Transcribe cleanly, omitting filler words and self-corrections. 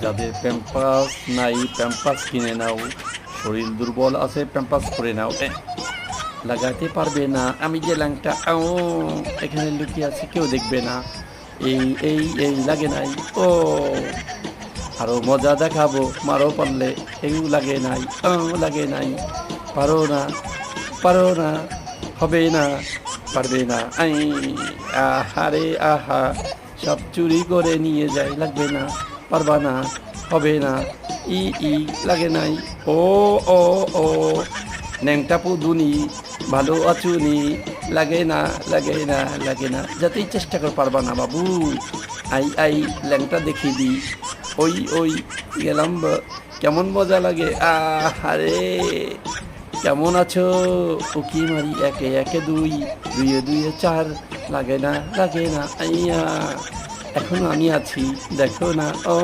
যাদের প্যাম্পাস নাই প্যাম্পাস কিনে নাও, শরীর দুর্বল আছে প্যাম্পাস করে নাও। লাগাতে পারবে না আমি যে ল্যাংটা, ও এখানে লুকিয়ে আছে কেউ দেখবে না। এই এই এই লাগে নাই। ও আরো মজা দেখাবো, মারো পারলে। এই লাগে নাই, লাগে নাই। পারো না, পারো না, হবে না, পারবে না। আই আহারে আহা, সব চুরি করে নিয়ে যায়, লাগবে না, পারবা না, হবে না। ই ই লাগে নাই। ও ও ও ন্যাংটা পুদুনি, ভালো আচুনি, লাগে না, লাগে না, লাগে না। যাতেই চেষ্টা করে পারবা না বাবু। আই আই ল্যাংটা দেখিয়ে দিই। ওই ওই গেলাম, কেমন মজা লাগে। আরে কেমন আছো? উকি মারি একে একে দুই, দুইয়ে দুইয়ে চার, লাগে না, লাগে না। আইয়া এখনো আমি আছি, দেখো না। ও